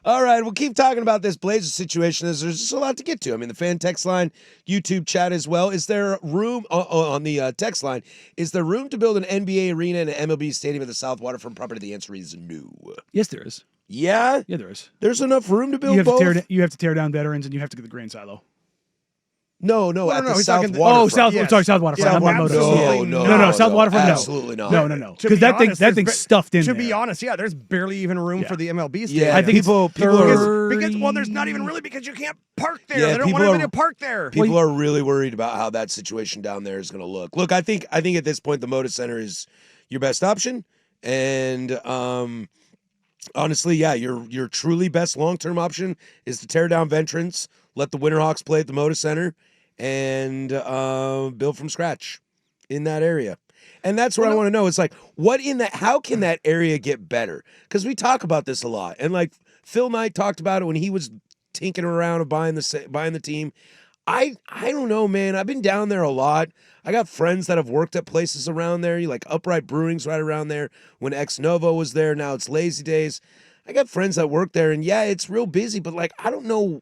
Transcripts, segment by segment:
All right, we'll keep talking about this Blazers situation as there's just a lot to get to. I mean, the fan text line, YouTube chat as well. Is there room on the text line? Is there room to build an NBA arena and an MLB stadium at the South Waterfront property? The answer is no. Yes, there is. Yeah? Yeah, there is. There's enough room to build both? You have to tear down veterans, and you have to get the grain silo. No, at the South Waterfront. Oh, South Waterfront. Yeah, no, South Waterfront. Absolutely not. No. Because that thing's stuffed in To there. be honest, there's barely even room for the MLB stadium. Yeah, I think people are because there's not even really because you can't park there. Yeah, they don't want anybody to park there. People are really worried about how that situation down there is going to look. Look, I think at this point the Moda Center is your best option, and honestly, yeah, your truly best long-term option is to tear down veterans, let the Winterhawks play at the Moda Center, and build from scratch in that area. And that's what I want to know. It's like, how can that area get better? Because we talk about this a lot. And like Phil Knight talked about it when he was tinkering around of buying the team. I don't know, man. I've been down there a lot. I got friends that have worked at places around there. You like Upright Brewing's right around there. When Ex Novo was there, now it's Lazy Days. I got friends that work there, and yeah, it's real busy, but like, I don't know.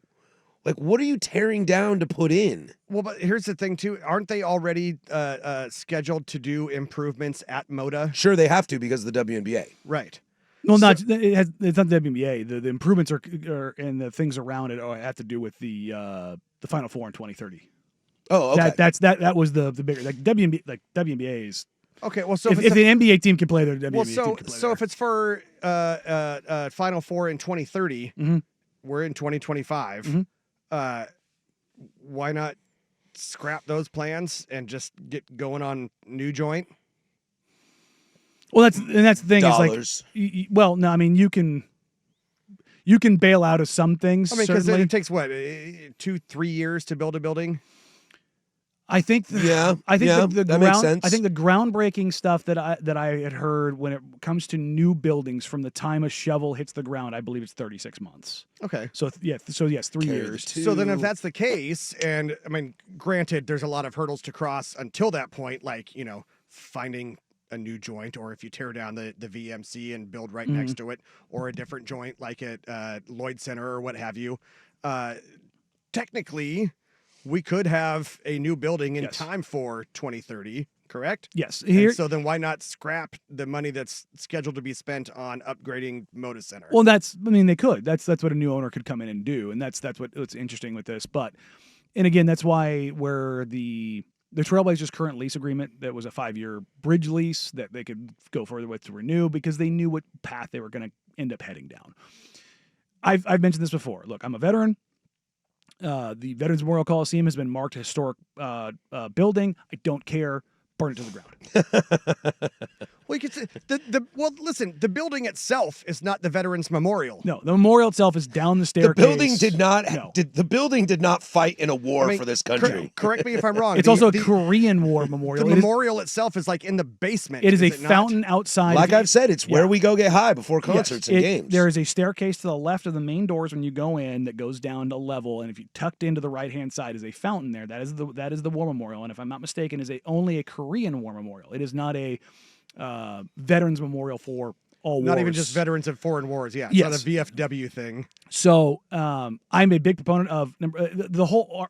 Like, what are you tearing down to put in? Well, but here's the thing, too. Aren't they already scheduled to do improvements at Moda? Sure, they have to because of the WNBA. Right. Well, it's not the WNBA. The improvements are and the things around it have to do with the Final Four in 2030. Oh, okay. That was the bigger WNBA is. Okay, well, so if the NBA team can play, the WNBA team can play. So if it's for Final Four in 2030, we're in 2025. Mm-hmm. Why not scrap those plans and just get going on new joint? Well, that's the thing. Dollars. Is like, no, I mean you can bail out of some things. I mean, because certainly. it takes what 2-3 years to build a building. I think that makes sense. I think the groundbreaking stuff that I had heard when it comes to new buildings from the time a shovel hits the ground, I believe it's 36 months. Okay. So yes, 3 years. So then if that's the case, and I mean, granted, there's a lot of hurdles to cross until that point, like, finding a new joint, or if you tear down the VMC and build right next to it, or a different joint like at Lloyd Center or what have you. Technically, we could have a new building in time for 2030, correct? Yes. So then why not scrap the money that's scheduled to be spent on upgrading Moda Center? Well, they could. That's what a new owner could come in and do, and that's what's interesting with this. But, and again, that's why where the Trailblazers' current lease agreement, that was a 5-year bridge lease that they could go further with to renew because they knew what path they were going to end up heading down. I've mentioned this before. Look, I'm a veteran. The Veterans Memorial Coliseum has been marked a historic building. I don't care. Burn it to the ground. Well, you could say listen, the building itself is not the Veterans Memorial. No, the memorial itself is down the staircase. The building did not fight in a war for this country. Correct me if I'm wrong. It's also a Korean War memorial. The memorial itself is like in the basement. It is a fountain outside. Like I've said, it's where we go get high before concerts and games. There is a staircase to the left of the main doors when you go in that goes down to level, and if you tucked into the right-hand side is a fountain there. That is the war memorial, and if I'm not mistaken, is only a Korean War memorial. It is not a veterans memorial for all wars. Not even just veterans of foreign wars. Yeah, it's not a VFW thing. So I'm a big proponent of the whole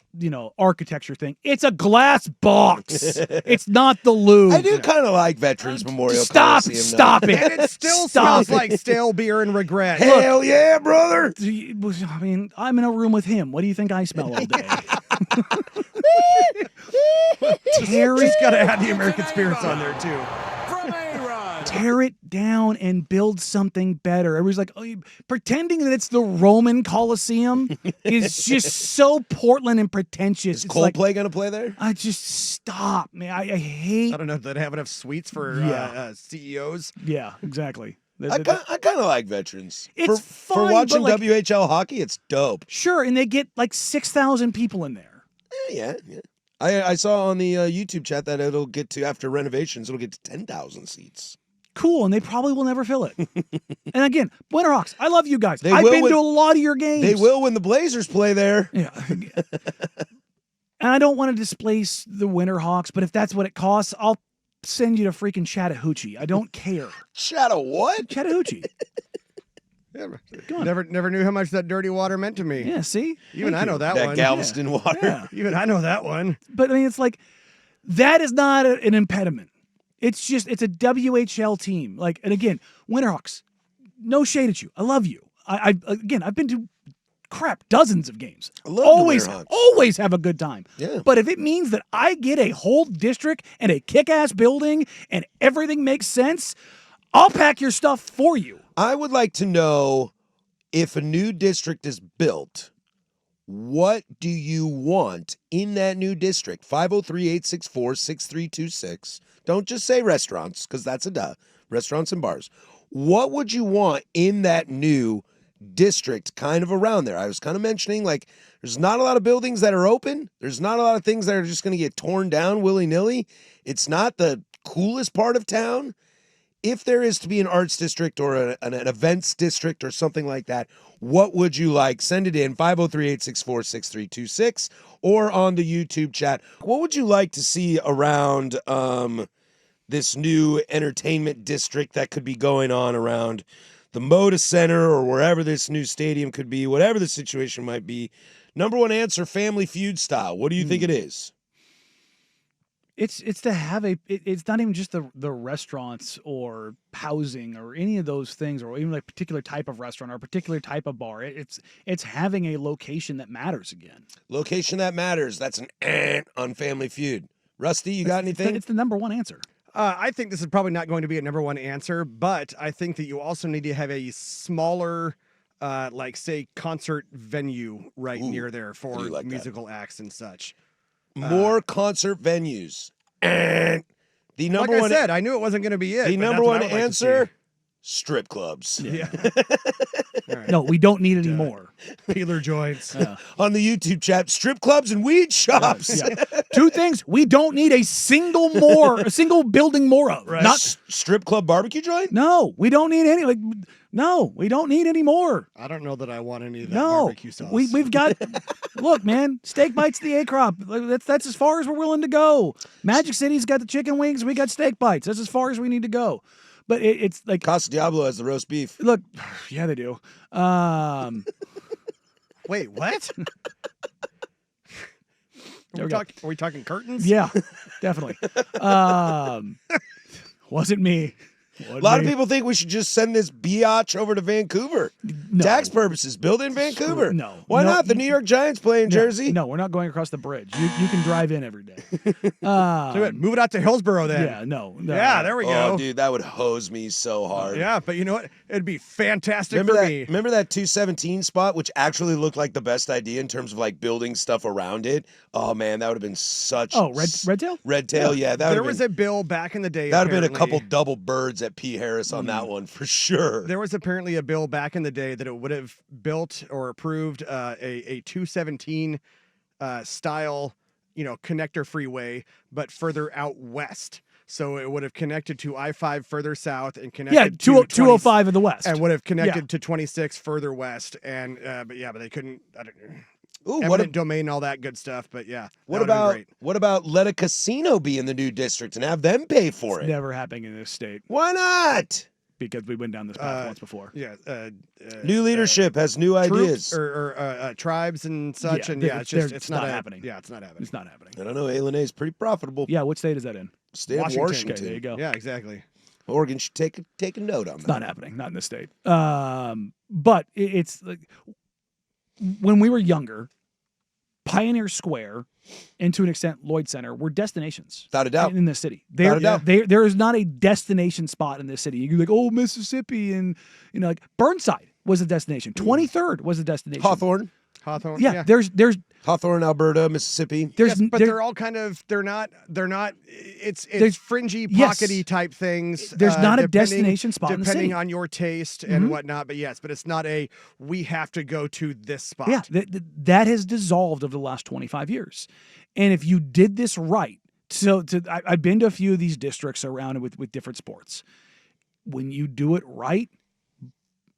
architecture thing. It's a glass box. It's not the Louvre. I do kind of like Veterans Memorial Stop Coliseum, it. And it still smells like stale beer and regret. Hell yeah, brother. I mean, I'm in a room with him. What do you think I smell all day? Terry's got to add the American spirits on there too. Tear it down and build something better. Everybody's like, pretending that it's the Roman Colosseum is just so Portland and pretentious. Is Coldplay going to play there? I just stop, man. I hate. I don't know. Do they have enough suites for CEOs? Yeah, exactly. I kind of like veterans. It's for fine, watching but WHL hockey. It's dope. Sure, and they get like 6,000 people in there. Yeah. I saw on the YouTube chat that it'll get to, after renovations, it'll get to 10,000 seats. Cool, and they probably will never fill it. And again, Winterhawks, I love you guys. I've been to a lot of your games. They will when the Blazers play there. Yeah. And I don't want to displace the Winterhawks, but if that's what it costs, I'll send you to freaking Chattahoochee. I don't care. What? Chattahoochee. Yeah, Come on. never knew how much that dirty water meant to me. Yeah, see? Even Thank I know you. that That one. Galveston water. Yeah. Even I know that one. But I mean, it's like, that is not an impediment. It's just, it's a WHL team. Like, and again, Winterhawks, no shade at you. I love you. I've been to dozens of games. I love the Always, Winterhawks. always have a good time. Yeah. But if it means that I get a whole district and a kick-ass building and everything makes sense, I'll pack your stuff for you. I would like to know, if a new district is built, what do you want in that new district? 503-864-6326. Don't just say restaurants, because that's a duh. Restaurants and bars. What would you want in that new district kind of around there? I was kind of mentioning, like, there's not a lot of buildings that are open. There's not a lot of things that are just going to get torn down willy-nilly. It's not the coolest part of town. If there is to be an arts district or an events district or something like that, what would you like? Send it in 503-864-6326 or on the YouTube chat. What would you like to see around this new entertainment district that could be going on around the Moda Center or wherever this new stadium could be, whatever the situation might be? Number one answer, Family Feud style. What do you think it is? It's to have it's not even just the restaurants or housing or any of those things, or even like a particular type of restaurant or a particular type of bar. It's having a location that matters again. Location that matters. That's an on Family Feud. Rusty, you got anything? It's the number one answer. I think this is probably not going to be a number one answer, but I think that you also need to have a smaller, like, say, concert venue near there for like musical acts and such. More concert venues. And the number Like one I said, I knew it wasn't going to be it. the but number that's what one I would like to answer, strip clubs. see. Yeah. All right. No, we don't need any more. Peeler joints. On the YouTube chat, strip clubs and weed shops. Yeah. Two things we don't need a single building more of. Right. Not Strip club barbecue joint? no, we don't need any. No, we don't need any more. I don't know that I want any of that No, barbecue sauce. we've got. Look, man, steak bites the A crop. That's as far as we're willing to go. Magic City's got the chicken wings. We got steak bites. That's as far as we need to go. But it's like, Casa Diablo has the roast beef. look, yeah, they do. Wait, what? There we go. Are we talking curtains? Yeah, definitely. Wasn't me. A lot of people think we should just send this biatch over to Vancouver. No. Tax purposes, build in Vancouver. No. Why No. not? The New York Giants play in Jersey. No, we're not going across the bridge. You can drive in every day. So what, move it out to Hillsboro then. Yeah, no. Yeah, there we go. Oh, dude, that would hose me so hard. Yeah, but you know what? It'd be fantastic Remember for that? me. Remember that 217 spot, which actually looked like the best idea in terms of like building stuff around it. Oh man, that would have been such. Oh, Redtail? Redtail, yeah. That There would was a bill back in the day. that would have been a apparently. couple double birds at P. Harris on that one for sure. There was apparently a bill back in the day that it would have built or approved a 217 style, connector freeway, but further out west. So it would have connected to I-5 further south and connected Yeah, to 205 in the west. and would have connected to 26 further west. And but they couldn't. I don't know. Ooh, Eminent domain, all that good stuff. But yeah, what that would've been about great. what about let a casino be in the new district and have them pay for It's it? never happening in this state Why not? because we went down this path once before. Yeah, New leadership has new ideas. troops or tribes and such, Yeah, and they're- it's just they're- it's not happening. Yeah, it's not happening. It's not happening. I don't know. A is pretty profitable. Yeah, what state is that in? State of Washington. Washington. Okay, there you go. Yeah, exactly. Oregon should take a note on It's that. not happening. Not in this state. But it's like when we were younger, Pioneer Square, and to an extent Lloyd Center, were destinations Without a doubt. in this city. Without a doubt. There is not a destination spot in this city. You're like, oh, Mississippi, and like Burnside was a destination. 23rd was a destination. Hawthorne, Hawthorne. There's Hawthorne, Alberta, Mississippi. Yes, but there- they're all kind of they're not it's There's- fringy yes. pockety type things. There's not a depending- destination spot in the depending city. on your taste and whatnot. But yes, but it's not a we have to go to this spot. Yeah, that has dissolved over the last 25 years. And if you did this right, I've been to a few of these districts around with different sports. When you do it right,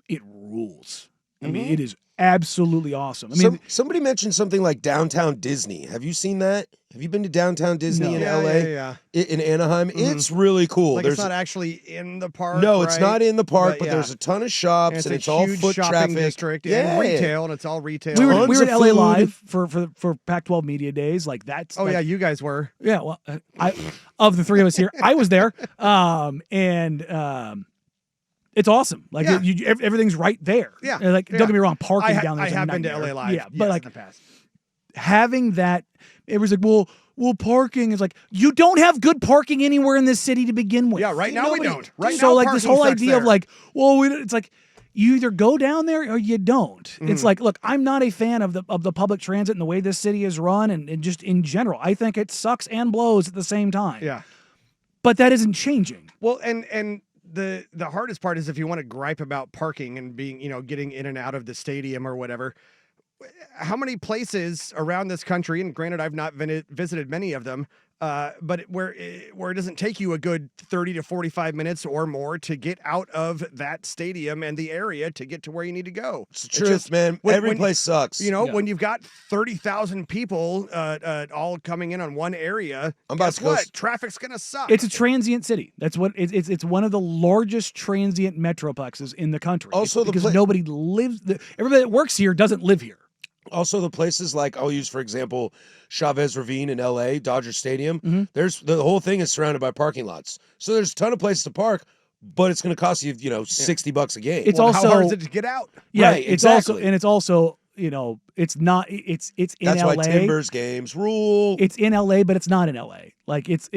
it rules. I mean, it is absolutely awesome. I mean, somebody mentioned something like downtown Disney. Have you seen that? Have you been to downtown Disney in LA? Yeah. In Anaheim? It's really cool. Like it's not actually in the park. No, it's not in the park, but yeah. there's a ton of shops and it's all huge foot shopping traffic. district and retail, and it's all retail. we were Tons in of LA food. Live for Pac-12 Media Days. Like that's. Oh like, yeah, you guys were. Yeah, well, of the three of us here, I was there, it's awesome. Like everything's right there. Yeah, like don't get me wrong, parking down there. I have been to LA Live. Yeah, but like in the past. having that, it was like, well, parking is like you don't have good parking anywhere in this city to begin with. Yeah, right now we don't. Right so now, like this parking whole sucks idea of there. like, well, it's like. You either go down there or you don't. It's like, look, I'm not a fan of the public transit and the way this city is run and just in general. I think it sucks and blows at the same time. Yeah. But that isn't changing. Well, and the hardest part is if you want to gripe about parking and being, getting in and out of the stadium or whatever. How many places around this country, and granted, I've not visited many of them, but where it doesn't take you a good 30 to 45 minutes or more to get out of that stadium and the area to get to where you need to go. It's the truth, man. Every place sucks. When you've got 30,000 people all coming in on one area, I'm about guess to go what? Traffic's gonna suck. It's a transient city. That's what it's one of the largest transient metroplexes in the country. Also, because nobody lives. Everybody that works here doesn't live here. Also, the places like I'll use for example, Chavez Ravine in LA, Dodger Stadium. There's the whole thing is surrounded by parking lots, so there's a ton of places to park, but it's going to cost you $60 a game. It's how also hard is it to get out? Yeah, Right, it's exactly. it's also it's not it's in That's LA. why Timbers games rule. It's in LA, but it's not in LA. Like it's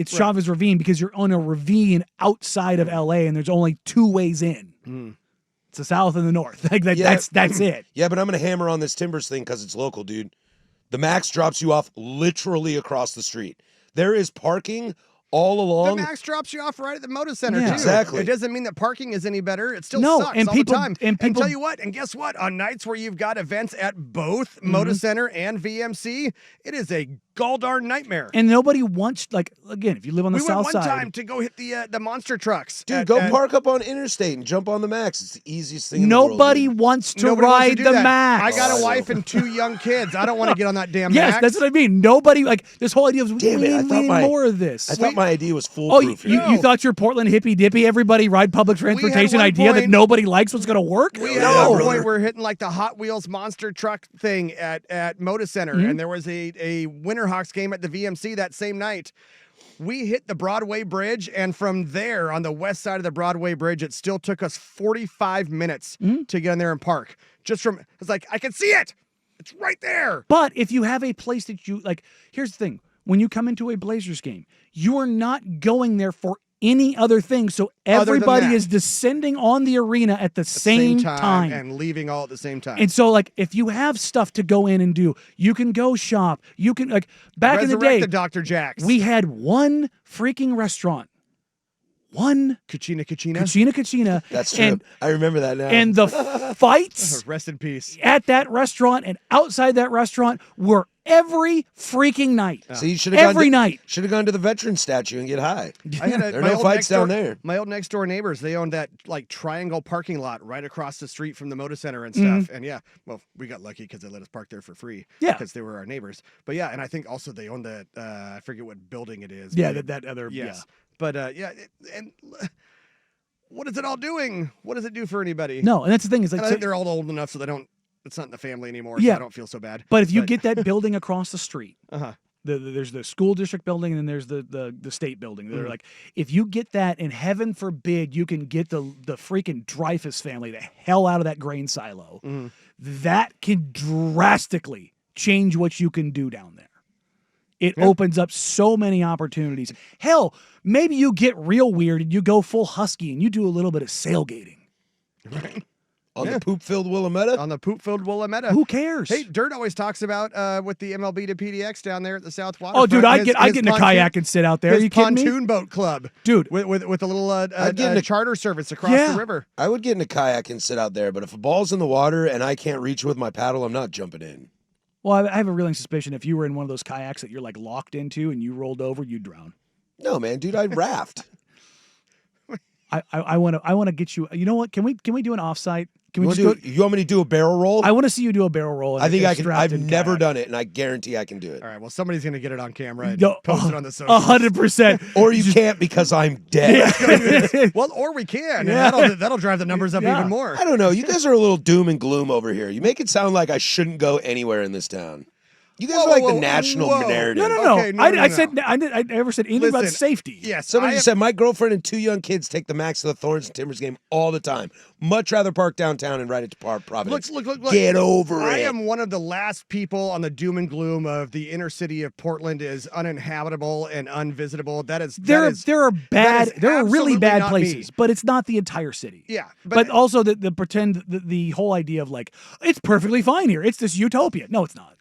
Chavez Ravine because you're on a ravine outside of LA, and there's only two ways in. It's the south and the north. Like that's it. Yeah, but I'm going to hammer on this Timbers thing because it's local, dude. The Max drops you off literally across the street. There is parking all along. The Max drops you off right at the Moda Center, Yeah. too. Exactly. It doesn't mean that parking is any better. It still No, sucks and all people- the time. and people- tell you what, and guess what? On nights where you've got events at both Moda Center and VMC, it is a gall-darn nightmare. And nobody wants again, if you live on the we south went one side. time to go hit the monster trucks. Dude, go park up on Interstate and jump on the Max. It's the easiest thing in Nobody the world, wants to Nobody wants to ride do the that. Max. I got Oh, a I wife know. and 2 young kids. I don't want to get on that damn Yes, Max. that's what I mean. Nobody this whole idea of Damn it, I we thought need my- more of this. I thought my idea was Oh, foolproof. you, here. you thought your Portland hippy dippy everybody ride public transportation one idea that point- nobody likes was going to work? We Yeah, had one brother. point we're hitting like the Hot Wheels monster truck thing at Moda Center, and there was a Winterhawks game at the VMC that same night. We hit the Broadway Bridge, and from there on the west side of the Broadway Bridge, it still took us 45 minutes to get in there and park. It's like, I can see it. It's right there. But if you have a place that you like, here's the thing. When you come into a Blazers game, you are not going there for any other thing. So Other than everybody that. is descending on the arena at the same time. and leaving all at the same time. And so, like, if you have stuff to go in and do, you can go shop. You can, like, back in the Resurrect day, the Dr. Jacks. we had one freaking restaurant. One Kachina. Kachina. That's true. And, I remember that now. and the fights Rest in peace. at that restaurant and outside that restaurant were every freaking night. so you should have Every night. Should have gone to the veteran statue and get high. I had There are my no old fights next door- down there. My old next door neighbors, they owned that like triangle parking lot right across the street from the Moda Center and stuff. And yeah, well, we got lucky because they let us park there for free. Yeah. because they were our neighbors. But yeah, and I think also they own that. I forget what building it is. Yeah, but that other. yes, but what is it all doing? What does it do for anybody? Yeah. No, and that's the thing is like, And I so- think they're all old enough so they don't. It's not in the family anymore. Yeah. So I don't feel so bad. but if you get that building across the street, Uh-huh. there's the school district building and then there's the state building. They're Mhm. like, if you get that, and heaven forbid you can get the freaking Dreyfus family the hell out of that grain silo, Mhm. that can drastically change what you can do down there. It Yeah. opens up so many opportunities. Hell, maybe you get real weird and you go full Husky and you do a little bit of sailgating. Right. On Yeah. the poop-filled Willamette. On the poop-filled Willamette. Who cares? Hey, Dirt always talks about with the MLB to PDX down there at the South oh, dude, Waterfront. I get in a kayak and sit out there. Are His you kidding me? pontoon boat club, Dude, with a little I'd get in a- charter service across Yeah. the river. I would get in a kayak and sit out there, but if a ball's in the water and I can't reach it with my paddle, I'm not jumping in. well, I have a reeling suspicion if you were in one of those kayaks that you're like locked into and you rolled over, you'd drown. No, man, dude, I'd raft. I want to get you. You know what? Can we do an offsite? Can You we want, just go? you want me to do a barrel roll? I want to see you do a barrel roll. I think I can. strapped I've in never kayak. done it, and I guarantee I can do it. All right. Well, somebody's gonna get it on camera and No, post it on the social. 100%. Or you can't because I'm dead. Well, or we can. Yeah. And that'll drive the numbers up Yeah. even more. I don't know. You guys are a little doom and gloom over here. You make it sound like I shouldn't go anywhere in this town. You guys Whoa, are like whoa, the national whoa. narrative. No. Okay, no, I, no, I no. said I never said anything about Listen, safety. Yes. Somebody I just said my girlfriend and 2 young kids take the Max to the Thorns and Timbers game all the time. Much rather park downtown and ride it to Providence. Look. Get over I it. am one of the last people on the doom and gloom of the inner city of Portland is uninhabitable and unvisitable. There are really absolutely bad not places, me. but it's not the entire city. Yeah, But also the pretend the whole idea of like it's perfectly fine here. It's this utopia. No, it's not.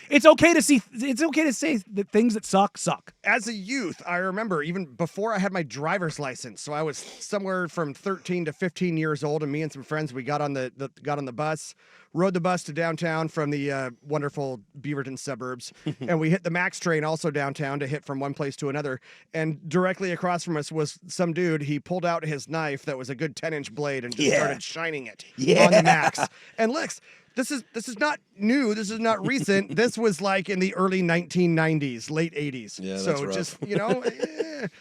It's okay to see. It's okay to say that things that suck. as a youth, I remember even before I had my driver's license. So I was somewhere from 13 to 15 years old, and me and some friends we got on the bus, rode the bus to downtown from the wonderful Beaverton suburbs, and we hit the Max train also downtown to hit from one place to another. And directly across from us was some dude. He pulled out his knife that was a good 10-inch blade and just started shining it on the Max. And Lex, this is not new. This is not recent. This was like in the early 1990s, late 80s. Yeah, that's so rough. just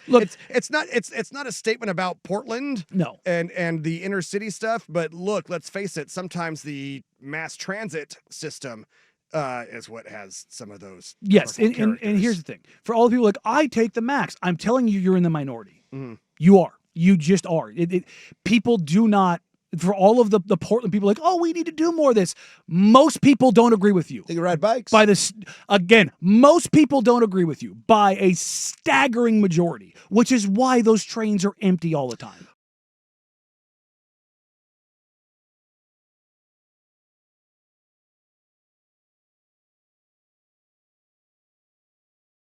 Look, it's not a statement about Portland. No. And the inner city stuff. But look, let's face it. Sometimes the mass transit system is what has some of those. Yes, colorful and characters. here's the thing: for all the people like I take the Max, I'm telling you, you're in the minority. Mm-hmm. You are. You just are. People do not. For all of the Portland people, like, oh, we need to do more of this. Most people don't agree with you. They can ride bikes. By this, again, most people don't agree with you by a staggering majority, which is why those trains are empty all the time.